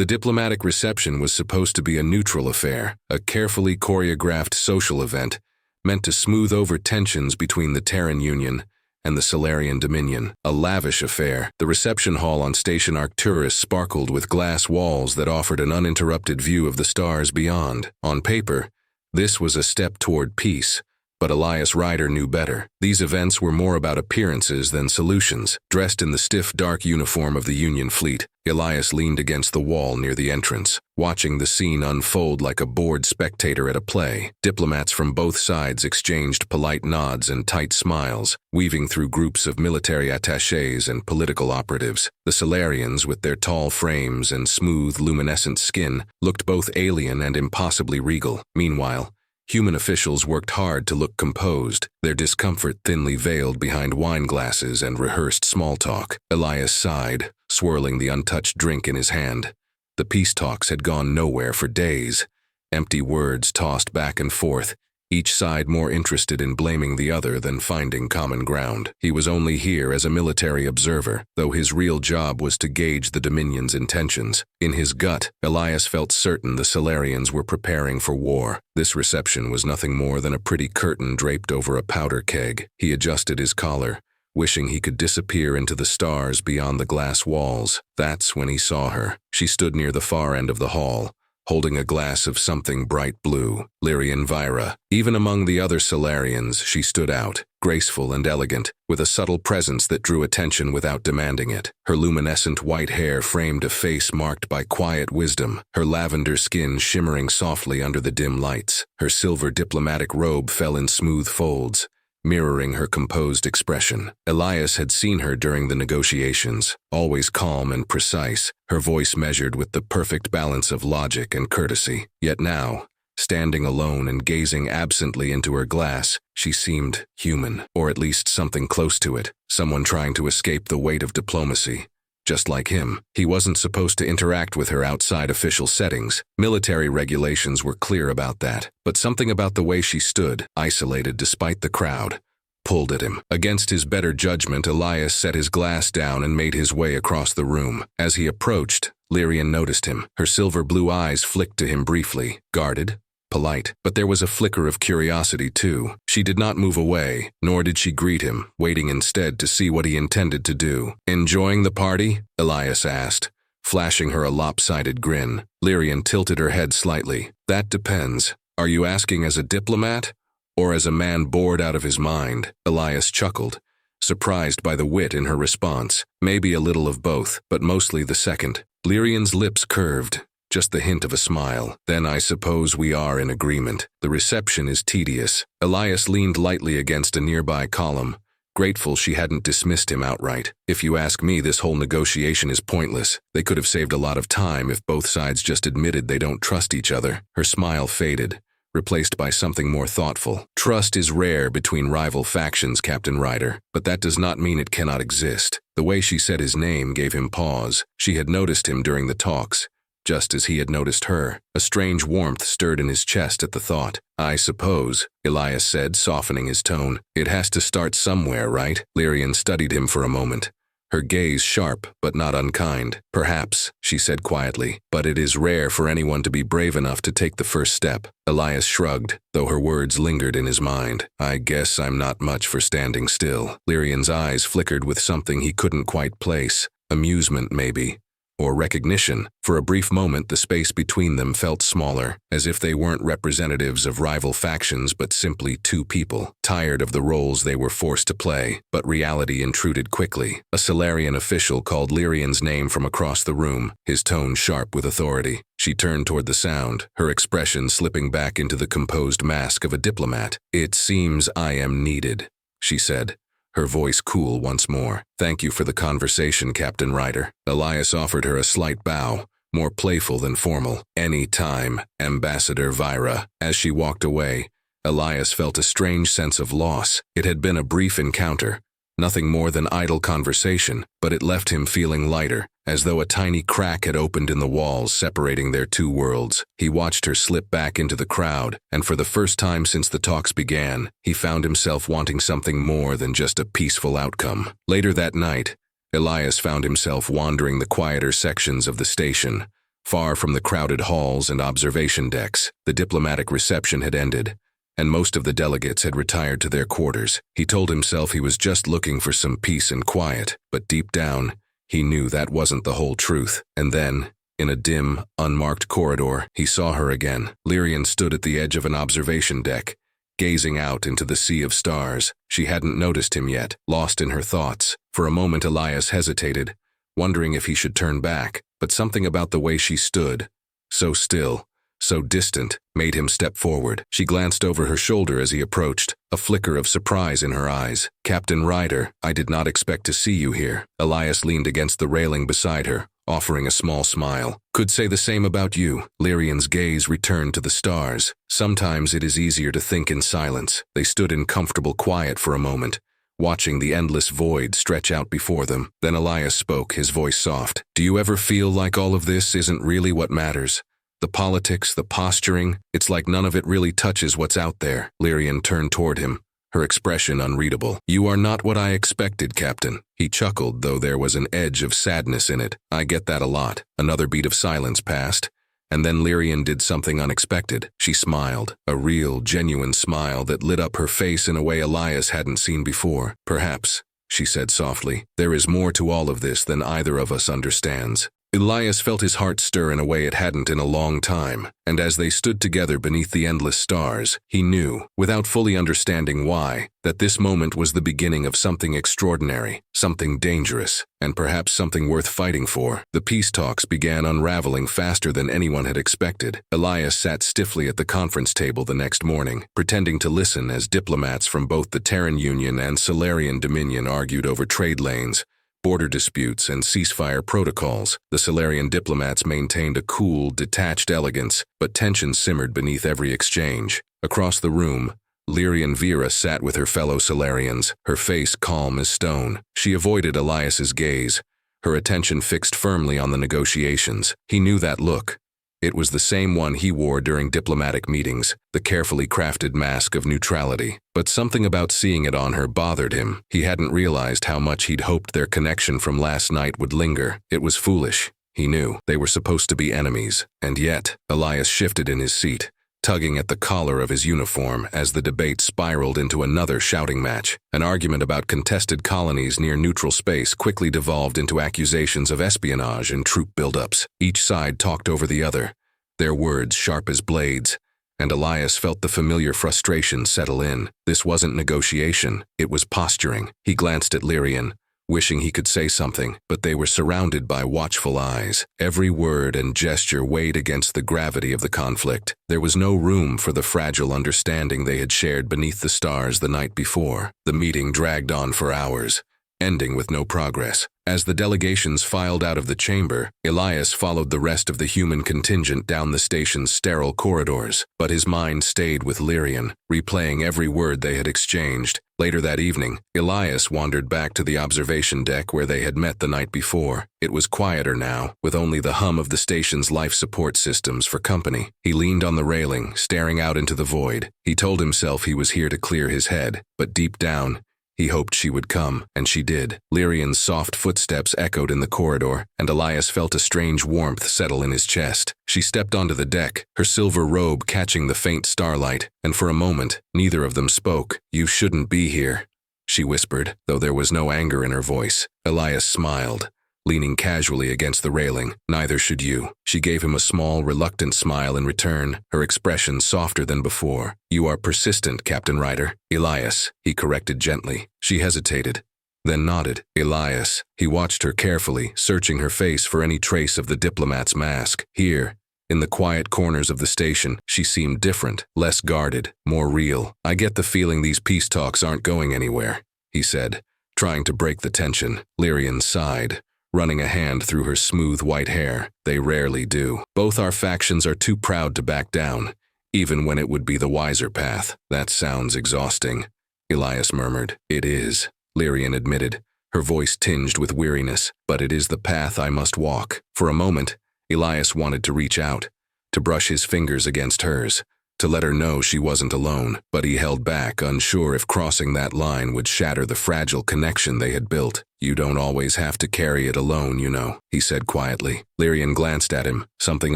The diplomatic reception was supposed to be a neutral affair, a carefully choreographed social event meant to smooth over tensions between the Terran Union and the Solarian Dominion. A lavish affair, the reception hall on Station Arcturus sparkled with glass walls that offered an uninterrupted view of the stars beyond. On paper, this was a step toward peace, but Elias Ryder knew better. These events were more about appearances than solutions. Dressed in the stiff, dark uniform of the Union fleet, Elias leaned against the wall near the entrance, watching the scene unfold like a bored spectator at a play. Diplomats from both sides exchanged polite nods and tight smiles, weaving through groups of military attachés and political operatives. The Solarians, with their tall frames and smooth, luminescent skin, looked both alien and impossibly regal. Meanwhile, human officials worked hard to look composed, their discomfort thinly veiled behind wine glasses and rehearsed small talk. Elias sighed, swirling the untouched drink in his hand. The peace talks had gone nowhere for days. Empty words tossed back and forth, each side more interested in blaming the other than finding common ground. He was only here as a military observer, though his real job was to gauge the Dominion's intentions. In his gut, Elias felt certain the Solarians were preparing for war. This reception was nothing more than a pretty curtain draped over a powder keg. He adjusted his collar, wishing he could disappear into the stars beyond the glass walls. That's when he saw her. She stood near the far end of the hall, holding a glass of something bright blue. Lyrian Vira. Even among the other Solarians, she stood out, graceful and elegant, with a subtle presence that drew attention without demanding it. Her luminescent white hair framed a face marked by quiet wisdom, her lavender skin shimmering softly under the dim lights. Her silver diplomatic robe fell in smooth folds, mirroring her composed expression. Elias had seen her during the negotiations, always calm and precise, her voice measured with the perfect balance of logic and courtesy. Yet now, standing alone and gazing absently into her glass, she seemed human, or at least something close to it, someone trying to escape the weight of diplomacy. Just like him, he wasn't supposed to interact with her outside official settings. Military regulations were clear about that, but something about the way she stood, isolated despite the crowd, pulled at him. Against his better judgment, Elias set his glass down and made his way across the room. As he approached, Lyrian noticed him. Her silver blue eyes flicked to him briefly, guarded, polite, but there was a flicker of curiosity too. She did not move away, nor did she greet him, waiting instead to see what he intended to do. "Enjoying the party?" Elias asked, flashing her a lopsided grin. Lyrian tilted her head slightly. "That depends. Are you asking as a diplomat, or as a man bored out of his mind?" Elias chuckled, surprised by the wit in her response. Maybe a little of both, but mostly the second. Lyrian's lips curved, just the hint of a smile. "Then I suppose we are in agreement. The reception is tedious." Elias leaned lightly against a nearby column, grateful she hadn't dismissed him outright. "If you ask me, this whole negotiation is pointless. They could have saved a lot of time if both sides just admitted they don't trust each other." Her smile faded, replaced by something more thoughtful. "Trust is rare between rival factions, Captain Ryder, but that does not mean it cannot exist." The way she said his name gave him pause. She had noticed him during the talks, just as he had noticed her. A strange warmth stirred in his chest at the thought. "I suppose," Elias said, softening his tone. "It has to start somewhere, right?" Lyrian studied him for a moment, her gaze sharp but not unkind. "Perhaps," she said quietly, "but it is rare for anyone to be brave enough to take the first step." Elias shrugged, though her words lingered in his mind. "I guess I'm not much for standing still." Lyrian's eyes flickered with something he couldn't quite place. Amusement, maybe, or recognition. For a brief moment, the space between them felt smaller, as if they weren't representatives of rival factions but simply two people, tired of the roles they were forced to play. But reality intruded quickly. A Solarian official called Lyrian's name from across the room, his tone sharp with authority. She turned toward the sound, her expression slipping back into the composed mask of a diplomat. "It seems I am needed," she said, her voice cool once more. "Thank you for the conversation, Captain Ryder." Elias offered her a slight bow, more playful than formal. "Any time, Ambassador Vira." As she walked away, Elias felt a strange sense of loss. It had been a brief encounter, nothing more than idle conversation, but it left him feeling lighter, as though a tiny crack had opened in the walls separating their two worlds. He watched her slip back into the crowd, and for the first time since the talks began, he found himself wanting something more than just a peaceful outcome. Later that night, Elias found himself wandering the quieter sections of the station, far from the crowded halls and observation decks. The diplomatic reception had ended, and most of the delegates had retired to their quarters. He told himself he was just looking for some peace and quiet, but deep down, he knew that wasn't the whole truth. And then, in a dim, unmarked corridor, he saw her again. Lyrian stood at the edge of an observation deck, gazing out into the sea of stars. She hadn't noticed him yet, lost in her thoughts. For a moment Elias hesitated, wondering if he should turn back, but something about the way she stood, so still, so distant, made him step forward. She glanced over her shoulder as he approached, a flicker of surprise in her eyes. "Captain Ryder, I did not expect to see you here." Elias leaned against the railing beside her, offering a small smile. "Could say the same about you." Lyrian's gaze returned to the stars. Sometimes it is easier to think in silence. They stood in comfortable quiet for a moment, watching the endless void stretch out before them. Then Elias spoke, his voice soft. "Do you ever feel like all of this isn't really what matters? The politics, the posturing, it's like none of it really touches what's out there." Lyrian turned toward him, her expression unreadable. "You are not what I expected, Captain." He chuckled, though there was an edge of sadness in it. "I get that a lot." Another beat of silence passed, and then Lyrian did something unexpected. She smiled, a real, genuine smile that lit up her face in a way Elias hadn't seen before. "Perhaps," she said softly, "there is more to all of this than either of us understands." Elias felt his heart stir in a way it hadn't in a long time, and as they stood together beneath the endless stars, he knew, without fully understanding why, that this moment was the beginning of something extraordinary, something dangerous, and perhaps something worth fighting for. The peace talks began unraveling faster than anyone had expected. Elias sat stiffly at the conference table the next morning, pretending to listen as diplomats from both the Terran Union and Solarian Dominion argued over trade lanes, border disputes, and ceasefire protocols. The Solarian diplomats maintained a cool, detached elegance, but tension simmered beneath every exchange. Across the room, Lyrian Vera sat with her fellow Solarians, her face calm as stone. She avoided Elias's gaze, her attention fixed firmly on the negotiations. He knew that look. It was the same one he wore during diplomatic meetings, the carefully crafted mask of neutrality. But something about seeing it on her bothered him. He hadn't realized how much he'd hoped their connection from last night would linger. It was foolish, he knew. They were supposed to be enemies. And yet, Elias shifted in his seat, tugging at the collar of his uniform as the debate spiraled into another shouting match. An argument about contested colonies near neutral space quickly devolved into accusations of espionage and troop buildups. Each side talked over the other, their words sharp as blades, and Elias felt the familiar frustration settle in. This wasn't negotiation, it was posturing. He glanced at Lyrian, wishing he could say something, but they were surrounded by watchful eyes. Every word and gesture weighed against the gravity of the conflict. There was no room for the fragile understanding they had shared beneath the stars the night before. The meeting dragged on for hours, ending with no progress. As the delegations filed out of the chamber, Elias followed the rest of the human contingent down the station's sterile corridors, but his mind stayed with Lyrian, replaying every word they had exchanged. Later that evening, Elias wandered back to the observation deck where they had met the night before. It was quieter now, with only the hum of the station's life support systems for company. He leaned on the railing, staring out into the void. He told himself he was here to clear his head, but deep down, he hoped she would come, and she did. Lyrian's soft footsteps echoed in the corridor, and Elias felt a strange warmth settle in his chest. She stepped onto the deck, her silver robe catching the faint starlight, and for a moment, neither of them spoke. "You shouldn't be here," she whispered, though there was no anger in her voice. Elias smiled, leaning casually against the railing. "Neither should you." She gave him a small, reluctant smile in return, her expression softer than before. "You are persistent, Captain Ryder." "Elias," he corrected gently. She hesitated, then nodded. "Elias." He watched her carefully, searching her face for any trace of the diplomat's mask. Here, in the quiet corners of the station, she seemed different, less guarded, more real. "I get the feeling these peace talks aren't going anywhere," he said, trying to break the tension. Lyrian sighed, running a hand through her smooth white hair. "They rarely do. Both our factions are too proud to back down, even when it would be the wiser path." "That sounds exhausting," Elias murmured. "It is," Lyrian admitted, her voice tinged with weariness. "But it is the path I must walk." For a moment, Elias wanted to reach out, to brush his fingers against hers, to let her know she wasn't alone, but he held back, unsure if crossing that line would shatter the fragile connection they had built. "You don't always have to carry it alone, you know," he said quietly. Lyrian glanced at him, something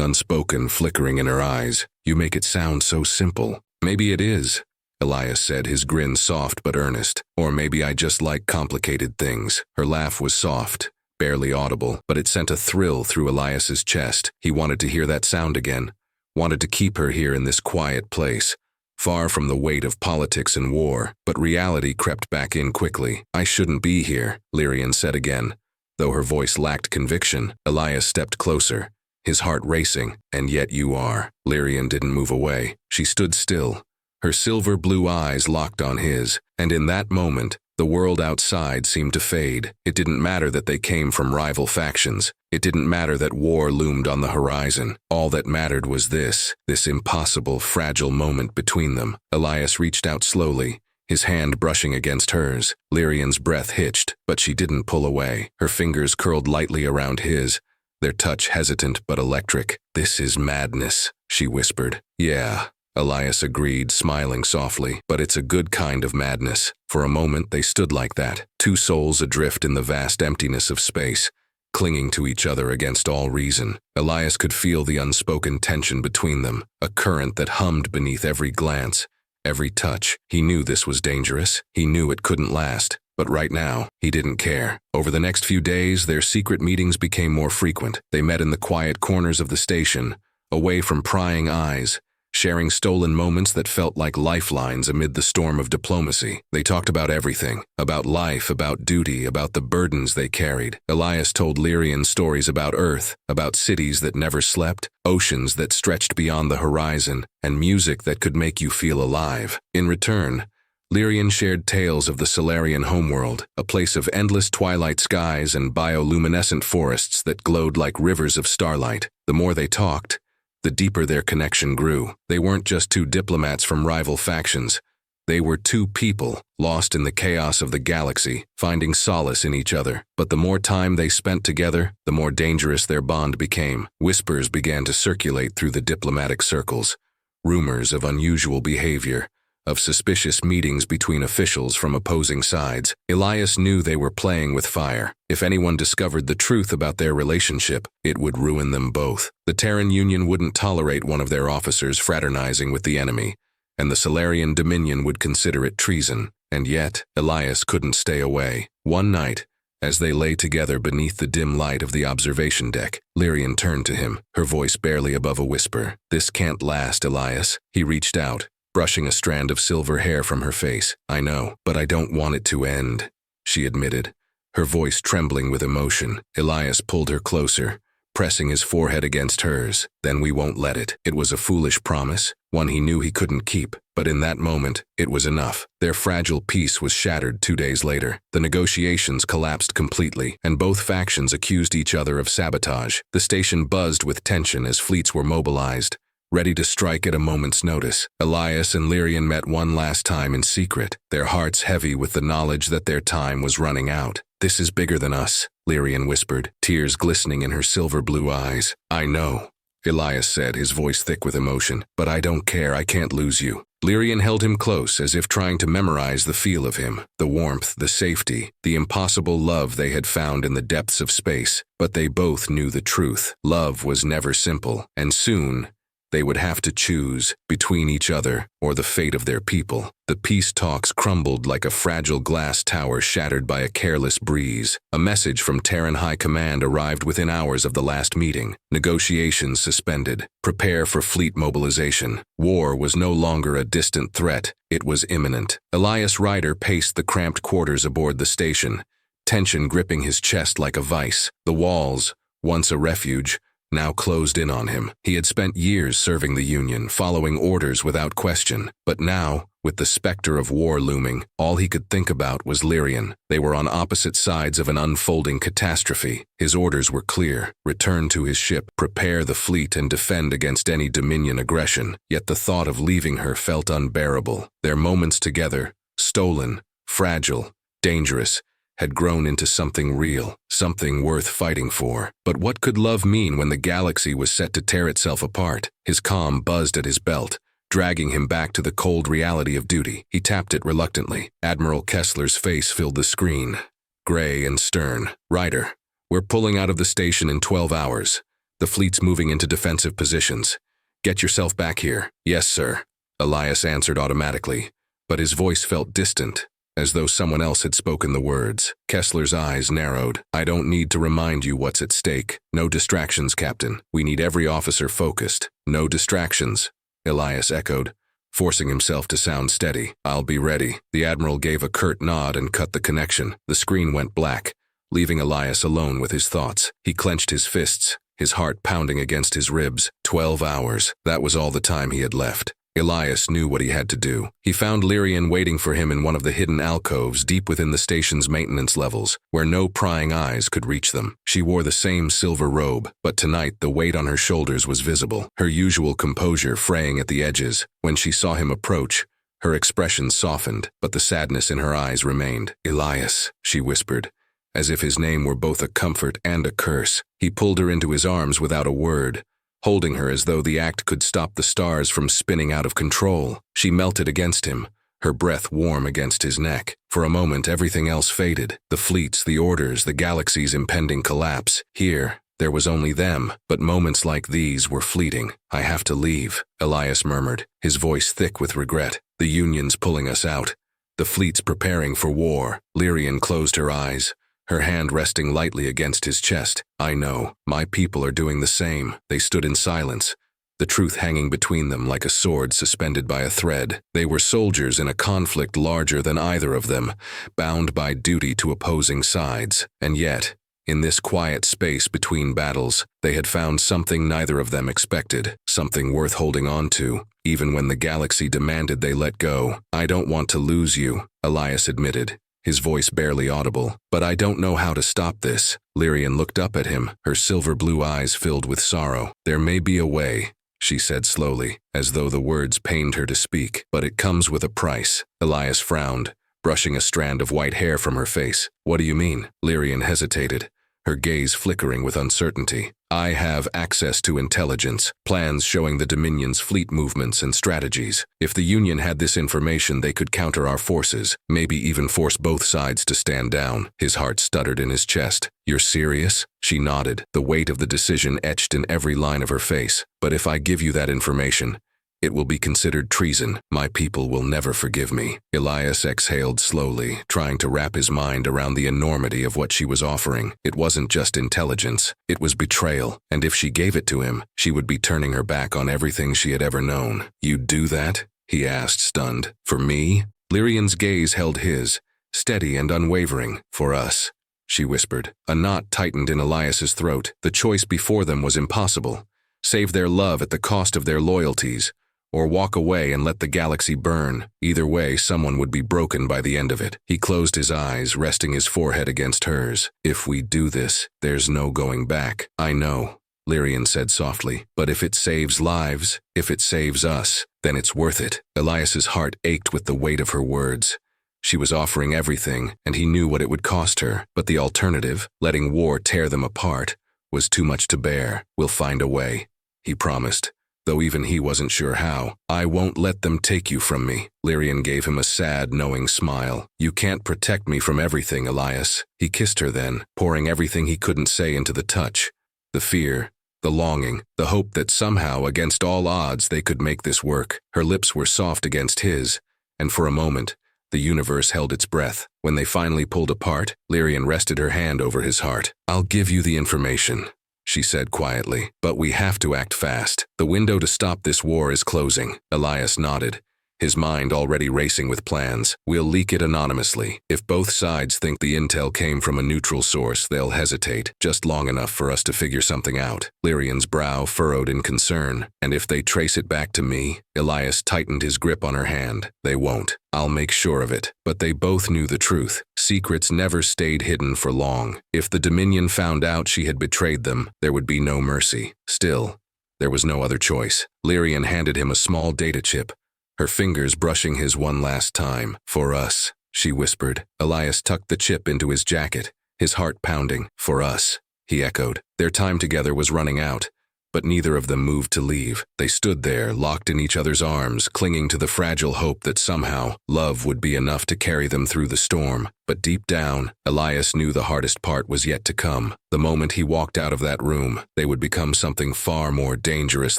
unspoken flickering in her eyes. "You make it sound so simple." "Maybe it is," Elias said, his grin soft but earnest. "Or maybe I just like complicated things." Her laugh was soft, barely audible, but it sent a thrill through Elias's chest. He wanted to hear that sound again, wanted to keep her here in this quiet place, far from the weight of politics and war. But reality crept back in quickly. "I shouldn't be here," Lyrian said again. Though her voice lacked conviction, Elias stepped closer, his heart racing. "And yet you are." Lyrian didn't move away. She stood still, her silver blue eyes locked on his, and in that moment, the world outside seemed to fade. It didn't matter that they came from rival factions. It didn't matter that war loomed on the horizon. All that mattered was this impossible, fragile moment between them. Elias reached out slowly, his hand brushing against hers. Lyrian's breath hitched, but she didn't pull away. Her fingers curled lightly around his, their touch hesitant but electric. "This is madness," she whispered. "Yeah," Elias agreed, smiling softly, "but it's a good kind of madness." For a moment they stood like that, two souls adrift in the vast emptiness of space, clinging to each other against all reason. Elias could feel the unspoken tension between them, a current that hummed beneath every glance, every touch. He knew this was dangerous. He knew it couldn't last. But right now, he didn't care. Over the next few days, their secret meetings became more frequent. They met in the quiet corners of the station, away from prying eyes, sharing stolen moments that felt like lifelines amid the storm of diplomacy. They talked about everything, about life, about duty, about the burdens they carried. Elias told Lyrian stories about Earth, about cities that never slept, oceans that stretched beyond the horizon, and music that could make you feel alive. In return, Lyrian shared tales of the Solarian homeworld, a place of endless twilight skies and bioluminescent forests that glowed like rivers of starlight. The more they talked, the deeper their connection grew. They weren't just two diplomats from rival factions. They were two people, lost in the chaos of the galaxy, finding solace in each other. But the more time they spent together, the more dangerous their bond became. Whispers began to circulate through the diplomatic circles, rumors of unusual behavior, of suspicious meetings between officials from opposing sides. Elias knew they were playing with fire. If anyone discovered the truth about their relationship, it would ruin them both. The Terran Union wouldn't tolerate one of their officers fraternizing with the enemy, and the Solarian Dominion would consider it treason. And yet, Elias couldn't stay away. One night, as they lay together beneath the dim light of the observation deck, Lyrian turned to him, her voice barely above a whisper. "This can't last, Elias." He reached out, brushing a strand of silver hair from her face. "I know, but I don't want it to end," she admitted, her voice trembling with emotion. Elias pulled her closer, pressing his forehead against hers. "Then we won't let it." It was a foolish promise, one he knew he couldn't keep, but in that moment, it was enough. Their fragile peace was shattered 2 days later. The negotiations collapsed completely, and both factions accused each other of sabotage. The station buzzed with tension as fleets were mobilized, ready to strike at a moment's notice. Elias and Lyrian met one last time in secret, their hearts heavy with the knowledge that their time was running out. "This is bigger than us," Lyrian whispered, tears glistening in her silver blue eyes. "I know," Elias said, his voice thick with emotion, "but I don't care. I can't lose you." Lyrian held him close, as if trying to memorize the feel of him, the warmth, the safety, the impossible love they had found in the depths of space. But they both knew the truth. Love was never simple, and soon, they would have to choose between each other or the fate of their people. The peace talks crumbled like a fragile glass tower shattered by a careless breeze. A message from Terran High Command arrived within hours of the last meeting. Negotiations suspended. Prepare for fleet mobilization. War was no longer a distant threat. It was imminent. Elias Ryder paced the cramped quarters aboard the station, tension gripping his chest like a vice. The walls, once a refuge, now closed in on him. He had spent years serving the Union, following orders without question. But now, with the specter of war looming, all he could think about was Lyrian. They were on opposite sides of an unfolding catastrophe. His orders were clear: return to his ship, prepare the fleet, and defend against any Dominion aggression. Yet the thought of leaving her felt unbearable. Their moments together, stolen, fragile, dangerous, had grown into something real, something worth fighting for. But what could love mean when the galaxy was set to tear itself apart? His calm buzzed at his belt, dragging him back to the cold reality of duty. He tapped it reluctantly. Admiral Kessler's face filled the screen, gray and stern. "Ryder, we're pulling out of the station in 12 hours. The fleet's moving into defensive positions. Get yourself back here." "Yes, sir," Elias answered automatically, but his voice felt distant, as though someone else had spoken the words. Kessler's eyes narrowed. "I don't need to remind you what's at stake. No distractions, Captain. We need every officer focused." "No distractions," Elias echoed, forcing himself to sound steady. "I'll be ready." The Admiral gave a curt nod and cut the connection. The screen went black, leaving Elias alone with his thoughts. He clenched his fists, his heart pounding against his ribs. 12 hours. That was all the time he had left. Elias knew what he had to do. He found Lyrian waiting for him in one of the hidden alcoves deep within the station's maintenance levels, where no prying eyes could reach them. She wore the same silver robe, but tonight the weight on her shoulders was visible, her usual composure fraying at the edges. When she saw him approach, her expression softened, but the sadness in her eyes remained. "Elias," she whispered, as if his name were both a comfort and a curse. He pulled her into his arms without a word, holding her as though the act could stop the stars from spinning out of control. She melted against him, her breath warm against his neck. For a moment, everything else faded. The fleets, the orders, the galaxy's impending collapse. Here, there was only them, but moments like these were fleeting. "I have to leave," Elias murmured, his voice thick with regret. "The Union's pulling us out. The fleet's preparing for war." Lyrian closed her eyes, her hand resting lightly against his chest. "I know. My people are doing the same." They stood in silence, the truth hanging between them like a sword suspended by a thread. They were soldiers in a conflict larger than either of them, bound by duty to opposing sides. And yet, in this quiet space between battles, they had found something neither of them expected, something worth holding on to, even when the galaxy demanded they let go. "I don't want to lose you," Elias admitted, his voice barely audible. "But I don't know how to stop this." Lyrian looked up at him, her silver blue eyes filled with sorrow. "There may be a way," she said slowly, as though the words pained her to speak, "but it comes with a price." Elias frowned, brushing a strand of white hair from her face. "What do you mean?" Lyrian hesitated, her gaze flickering with uncertainty. "I have access to intelligence, plans showing the Dominion's fleet movements and strategies. If the Union had this information, they could counter our forces, maybe even force both sides to stand down." His heart stuttered in his chest. "You're serious?" She nodded, the weight of the decision etched in every line of her face. "But if I give you that information, it will be considered treason. My people will never forgive me." Elias exhaled slowly, trying to wrap his mind around the enormity of what she was offering. It wasn't just intelligence, it was betrayal, and if she gave it to him, she would be turning her back on everything she had ever known. "You'd do that?" he asked, stunned. "For me?" Lyrian's gaze held his, steady and unwavering. "For us," she whispered. A knot tightened in Elias's throat. The choice before them was impossible. Save their love at the cost of their loyalties, or walk away and let the galaxy burn. Either way, someone would be broken by the end of it. He closed his eyes, resting his forehead against hers. "If we do this, there's no going back." "I know," Lyrian said softly, "but if it saves lives, if it saves us, then it's worth it." Elias's heart ached with the weight of her words. She was offering everything, and he knew what it would cost her. But the alternative, letting war tear them apart, was too much to bear. "We'll find a way," he promised, though even he wasn't sure how. "I won't let them take you from me." Lyrian gave him a sad, knowing smile. "You can't protect me from everything, Elias." He kissed her then, pouring everything he couldn't say into the touch. The fear, the longing, the hope that somehow, against all odds, they could make this work. Her lips were soft against his, and for a moment, the universe held its breath. When they finally pulled apart, Lyrian rested her hand over his heart. "I'll give you the information," she said quietly, "but we have to act fast. The window to stop this war is closing." Elias nodded, his mind already racing with plans. "We'll leak it anonymously. If both sides think the intel came from a neutral source, they'll hesitate, just long enough for us to figure something out." Lyrian's brow furrowed in concern. "And if they trace it back to me?" Elias tightened his grip on her hand. "They won't. I'll make sure of it." But they both knew the truth. Secrets never stayed hidden for long. If the Dominion found out she had betrayed them, there would be no mercy. Still, there was no other choice. Lyrian handed him a small data chip, her fingers brushing his one last time. "For us," she whispered. Elias tucked the chip into his jacket, his heart pounding. "For us," he echoed. Their time together was running out, but neither of them moved to leave. They stood there, locked in each other's arms, clinging to the fragile hope that somehow love would be enough to carry them through the storm. But deep down, Elias knew the hardest part was yet to come. The moment he walked out of that room, they would become something far more dangerous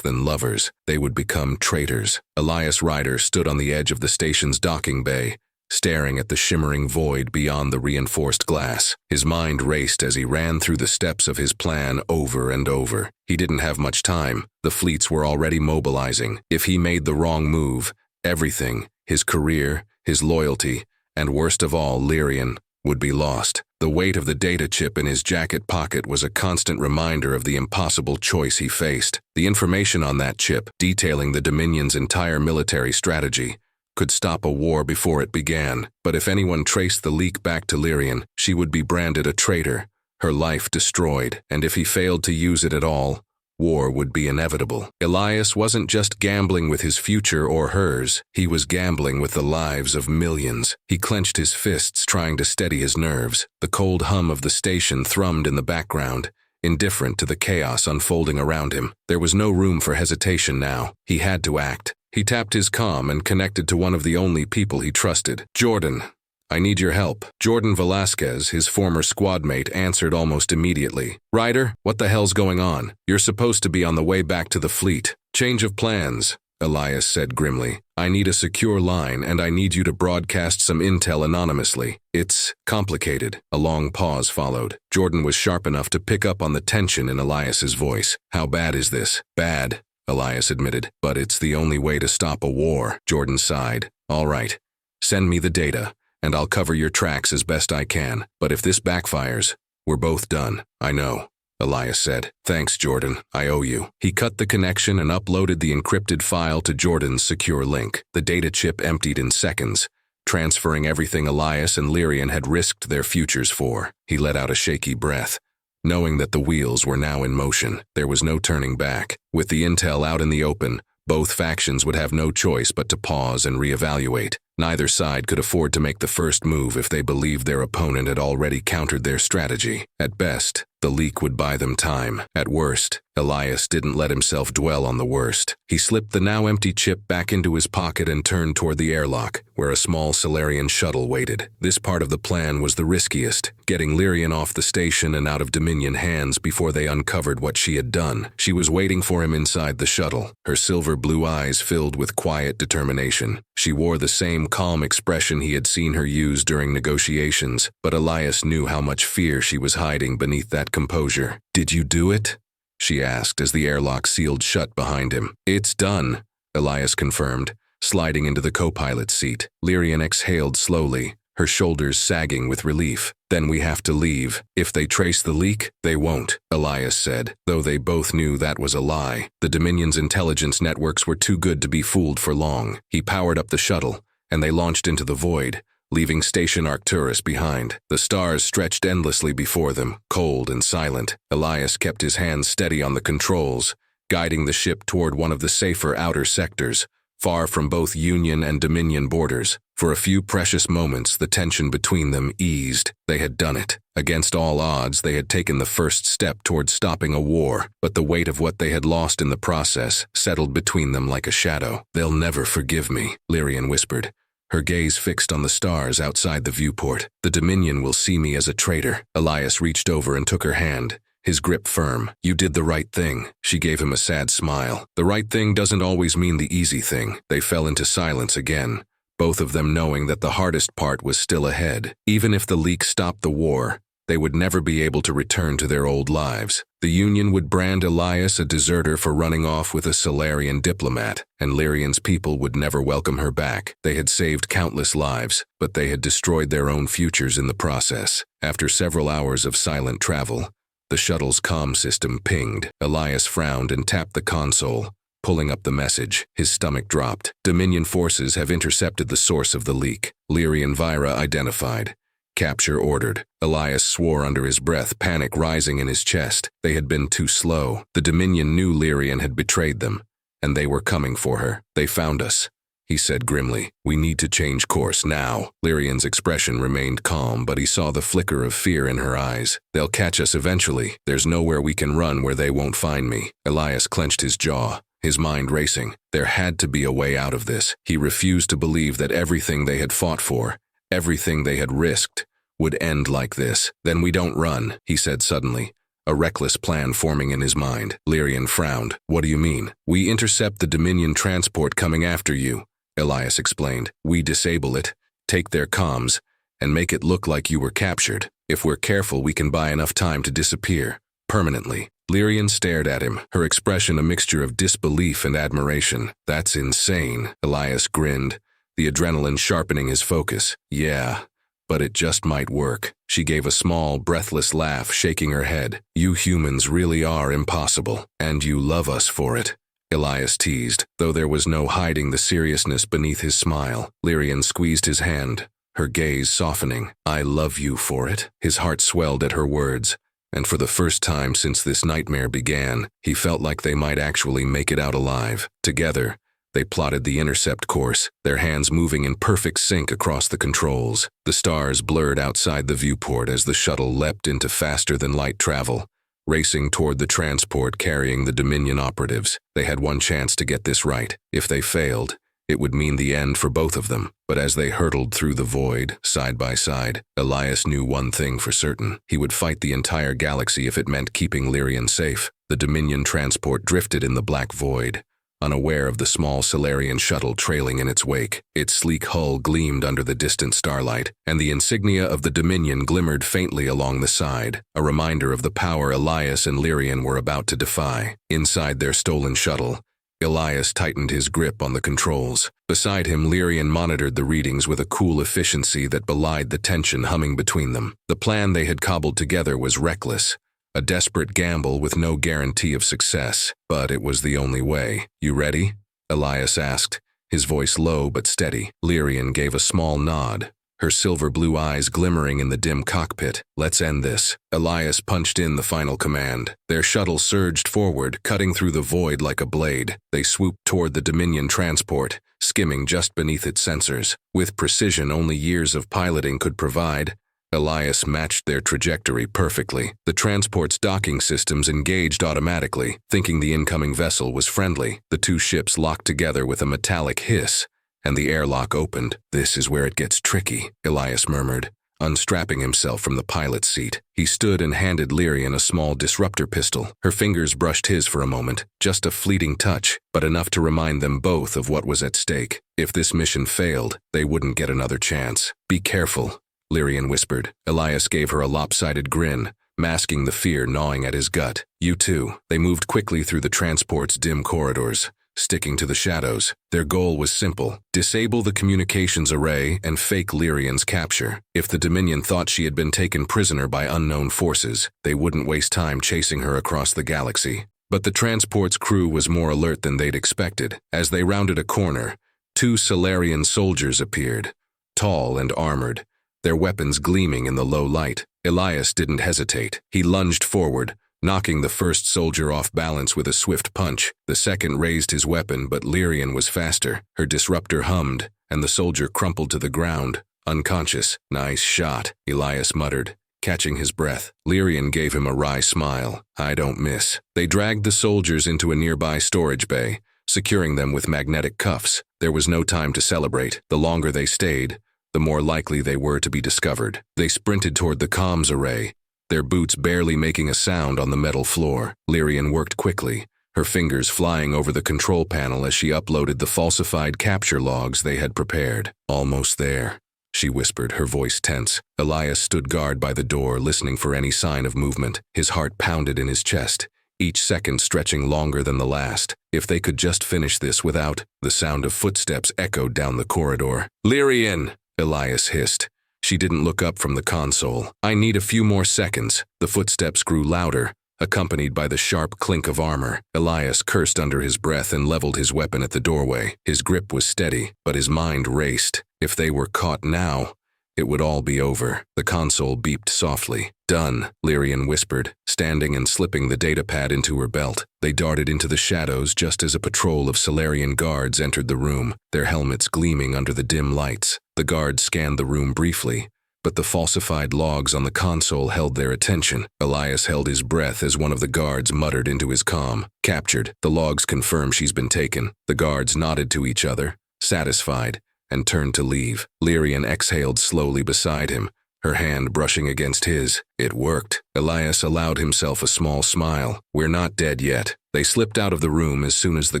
than lovers. They would become traitors. Elias Ryder stood on the edge of the station's docking bay, staring at the shimmering void beyond the reinforced glass. His mind raced as he ran through the steps of his plan over and over. He didn't have much time. The fleets were already mobilizing. If he made the wrong move, everything, his career, his loyalty, and worst of all, Lyrian, would be lost. The weight of the data chip in his jacket pocket was a constant reminder of the impossible choice he faced. The information on that chip, detailing the Dominion's entire military strategy, could stop a war before it began. But if anyone traced the leak back to Lyrian, she would be branded a traitor, her life destroyed, and if he failed to use it at all, war would be inevitable. Elias wasn't just gambling with his future or hers, he was gambling with the lives of millions. He clenched his fists, trying to steady his nerves. The cold hum of the station thrummed in the background, indifferent to the chaos unfolding around him. There was no room for hesitation now. He had to act. He tapped his comm and connected to one of the only people he trusted. "Jordan, I need your help." Jordan Velasquez, his former squad mate, answered almost immediately. "Ryder, what the hell's going on? You're supposed to be on the way back to the fleet." "Change of plans," Elias said grimly. "I need a secure line, and I need you to broadcast some intel anonymously. It's complicated." A long pause followed. Jordan was sharp enough to pick up on the tension in Elias's voice. "How bad is this?" "Bad," Elias admitted. "But it's the only way to stop a war." Jordan sighed. "All right. Send me the data, and I'll cover your tracks as best I can. But if this backfires, we're both done." "I know," Elias said. "Thanks, Jordan. I owe you." He cut the connection and uploaded the encrypted file to Jordan's secure link. The data chip emptied in seconds, transferring everything Elias and Lyrian had risked their futures for. He let out a shaky breath, knowing that the wheels were now in motion. There was no turning back. With the intel out in the open, both factions would have no choice but to pause and reevaluate. Neither side could afford to make the first move if they believed their opponent had already countered their strategy. At best, the leak would buy them time. At worst, Elias didn't let himself dwell on the worst. He slipped the now empty chip back into his pocket and turned toward the airlock, where a small Solarian shuttle waited. This part of the plan was the riskiest, getting Lyrian off the station and out of Dominion hands before they uncovered what she had done. She was waiting for him inside the shuttle, her silver blue eyes filled with quiet determination. She wore the same calm expression he had seen her use during negotiations, but Elias knew how much fear she was hiding beneath that composure. "Did you do it?" she asked as the airlock sealed shut behind him. "It's done," Elias confirmed, sliding into the co-pilot's seat. Lyrian exhaled slowly, her shoulders sagging with relief. "Then we have to leave. If they trace the leak, they won't," Elias said, though they both knew that was a lie. The Dominion's intelligence networks were too good to be fooled for long. He powered up the shuttle, and they launched into the void, leaving Station Arcturus behind. The stars stretched endlessly before them, cold and silent. Elias kept his hands steady on the controls, guiding the ship toward one of the safer outer sectors, far from both Union and Dominion borders. For a few precious moments, the tension between them eased. They had done it. Against all odds, they had taken the first step toward stopping a war, but the weight of what they had lost in the process settled between them like a shadow. "They'll never forgive me," Lyrian whispered, her gaze fixed on the stars outside the viewport. "The Dominion will see me as a traitor." Elias reached over and took her hand, his grip firm. "You did the right thing." She gave him a sad smile. "The right thing doesn't always mean the easy thing." They fell into silence again, both of them knowing that the hardest part was still ahead. Even if the leak stopped the war, they would never be able to return to their old lives. The Union would brand Elias a deserter for running off with a Solarian diplomat, and Lyrian's people would never welcome her back. They had saved countless lives, but they had destroyed their own futures in the process. After several hours of silent travel, the shuttle's comm system pinged. Elias frowned and tapped the console, pulling up the message. His stomach dropped. "Dominion forces have intercepted the source of the leak. Lyrian Vira identified. Capture ordered." Elias swore under his breath, panic rising in his chest. They had been too slow. The Dominion knew Lyrian had betrayed them, and they were coming for her. "They found us," he said grimly. We need to change course now. Lyrian's expression remained calm, but he saw the flicker of fear in her eyes. They'll catch us eventually. There's nowhere we can run where they won't find me. Elias clenched his jaw, his mind racing. There had to be a way out of this. He refused to believe that everything they had fought for, everything they had risked, would end like this. Then we don't run, he said suddenly, a reckless plan forming in his mind. Lyrian frowned. What do you mean? We intercept the Dominion transport coming after you, Elias explained. We disable it, take their comms, and make it look like you were captured. If we're careful, we can buy enough time to disappear. Permanently. Lyrian stared at him, her expression a mixture of disbelief and admiration. That's insane, Elias grinned, the adrenaline sharpening his focus. Yeah, but it just might work. She gave a small, breathless laugh, shaking her head. You humans really are impossible, and you love us for it, Elias teased, though there was no hiding the seriousness beneath his smile. Lyrian squeezed his hand, her gaze softening. I love you for it. His heart swelled at her words, and for the first time since this nightmare began, he felt like they might actually make it out alive. Together, they plotted the intercept course, their hands moving in perfect sync across the controls. The stars blurred outside the viewport as the shuttle leapt into faster-than-light travel, racing toward the transport carrying the Dominion operatives. They had one chance to get this right. If they failed, it would mean the end for both of them. But as they hurtled through the void, side by side, Elias knew one thing for certain. He would fight the entire galaxy if it meant keeping Lyrian safe. The Dominion transport drifted in the black void, unaware of the small Solarian shuttle trailing in its wake. Its sleek hull gleamed under the distant starlight, and the insignia of the Dominion glimmered faintly along the side, a reminder of the power Elias and Lyrian were about to defy. Inside their stolen shuttle, Elias tightened his grip on the controls. Beside him, Lyrian monitored the readings with a cool efficiency that belied the tension humming between them. The plan they had cobbled together was reckless, a desperate gamble with no guarantee of success, but it was the only way. You ready? Elias asked, his voice low but steady. Lyrian gave a small nod, her silver blue eyes glimmering in the dim cockpit. Let's end this. Elias punched in the final command. Their shuttle surged forward, cutting through the void like a blade. They swooped toward the Dominion transport, skimming just beneath its sensors. With precision only years of piloting could provide, Elias matched their trajectory perfectly. The transport's docking systems engaged automatically, thinking the incoming vessel was friendly. The two ships locked together with a metallic hiss, and the airlock opened. This is where it gets tricky, Elias murmured, unstrapping himself from the pilot's seat. He stood and handed Lyrian a small disruptor pistol. Her fingers brushed his for a moment, just a fleeting touch, but enough to remind them both of what was at stake. If this mission failed, they wouldn't get another chance. Be careful, Lyrian whispered. Elias gave her a lopsided grin, masking the fear gnawing at his gut. You too. They moved quickly through the transport's dim corridors, sticking to the shadows. Their goal was simple: disable the communications array and fake Lyrian's capture. If the Dominion thought she had been taken prisoner by unknown forces, they wouldn't waste time chasing her across the galaxy. But the transport's crew was more alert than they'd expected. As they rounded a corner, two Solarian soldiers appeared, tall and armored, their weapons gleaming in the low light. Elias didn't hesitate. He lunged forward, knocking the first soldier off balance with a swift punch. The second raised his weapon, but Lyrian was faster. Her disruptor hummed, and the soldier crumpled to the ground, unconscious. Nice shot, Elias muttered, catching his breath. Lyrian gave him a wry smile. I don't miss. They dragged the soldiers into a nearby storage bay, securing them with magnetic cuffs. There was no time to celebrate. The longer they stayed, the more likely they were to be discovered. They sprinted toward the comms array, their boots barely making a sound on the metal floor. Lyrian worked quickly, her fingers flying over the control panel as she uploaded the falsified capture logs they had prepared. Almost there, she whispered, her voice tense. Elias stood guard by the door, listening for any sign of movement. His heart pounded in his chest, each second stretching longer than the last. If they could just finish this without— The sound of footsteps echoed down the corridor. Lyrian! Elias hissed. She didn't look up from the console. I need a few more seconds. The footsteps grew louder, accompanied by the sharp clink of armor. Elias cursed under his breath and leveled his weapon at the doorway. His grip was steady, but his mind raced. If they were caught now, it would all be over. The console beeped softly. Done, Lyrian whispered, standing and slipping the datapad into her belt. They darted into the shadows just as a patrol of Solarian guards entered the room, their helmets gleaming under the dim lights. The guards scanned the room briefly, but the falsified logs on the console held their attention. Elias held his breath as one of the guards muttered into his comm. Captured. The logs confirm she's been taken. The guards nodded to each other, satisfied, and turned to leave. Lyrian exhaled slowly beside him, her hand brushing against his. It worked. Elias allowed himself a small smile. We're not dead yet. They slipped out of the room as soon as the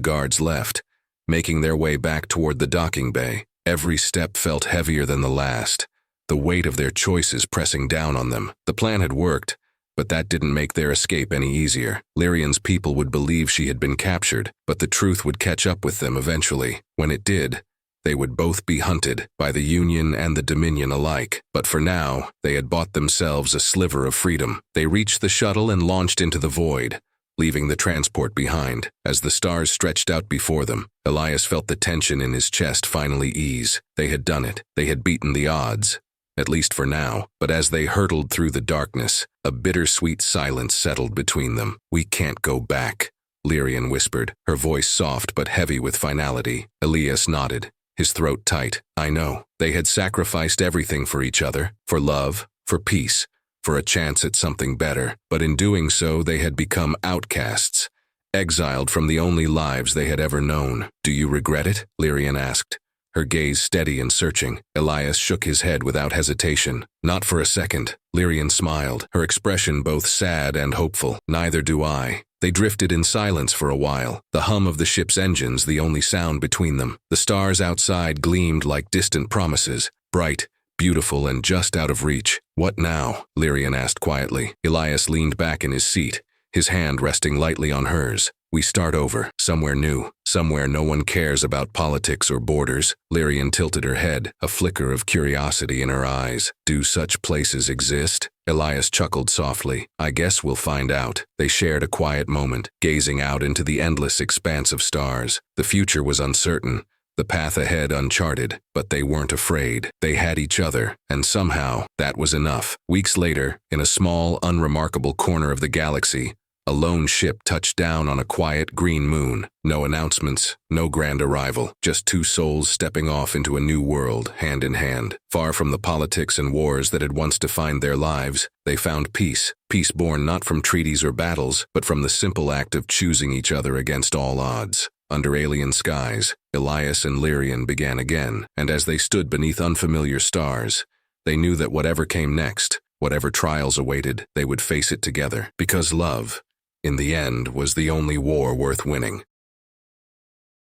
guards left, making their way back toward the docking bay. Every step felt heavier than the last, the weight of their choices pressing down on them. The plan had worked, but that didn't make their escape any easier. Lyrian's people would believe she had been captured, but the truth would catch up with them eventually. When it did, they would both be hunted, by the Union and the Dominion alike. But for now, they had bought themselves a sliver of freedom. They reached the shuttle and launched into the void, leaving the transport behind. As the stars stretched out before them, Elias felt the tension in his chest finally ease. They had done it. They had beaten the odds, at least for now. But as they hurtled through the darkness, a bittersweet silence settled between them. We can't go back, Lyrian whispered, her voice soft but heavy with finality. Elias nodded, his throat tight. I know. They had sacrificed everything for each other, for love, for peace, for a chance at something better. But in doing so, they had become outcasts, exiled from the only lives they had ever known. Do you regret it? Lyrian asked, her gaze steady and searching. Elias shook his head without hesitation. Not for a second. Lyrian smiled, her expression both sad and hopeful. Neither do I. They drifted in silence for a while, the hum of the ship's engines the only sound between them. The stars outside gleamed like distant promises, bright, beautiful, and just out of reach. What now? Lyrian asked quietly. Elias leaned back in his seat, his hand resting lightly on hers. We start over, somewhere new, somewhere no one cares about politics or borders. Lyrian tilted her head, a flicker of curiosity in her eyes. Do such places exist? Elias chuckled softly. I guess we'll find out. They shared a quiet moment, gazing out into the endless expanse of stars. The future was uncertain, the path ahead uncharted, but they weren't afraid. They had each other, and somehow, that was enough. Weeks later, in a small, unremarkable corner of the galaxy, a lone ship touched down on a quiet green moon. No announcements, no grand arrival, just two souls stepping off into a new world, hand in hand. Far from the politics and wars that had once defined their lives, they found peace. Peace born not from treaties or battles, but from the simple act of choosing each other against all odds. Under alien skies, Elias and Lyrian began again, and as they stood beneath unfamiliar stars, they knew that whatever came next, whatever trials awaited, they would face it together. Because love, in the end, was the only war worth winning.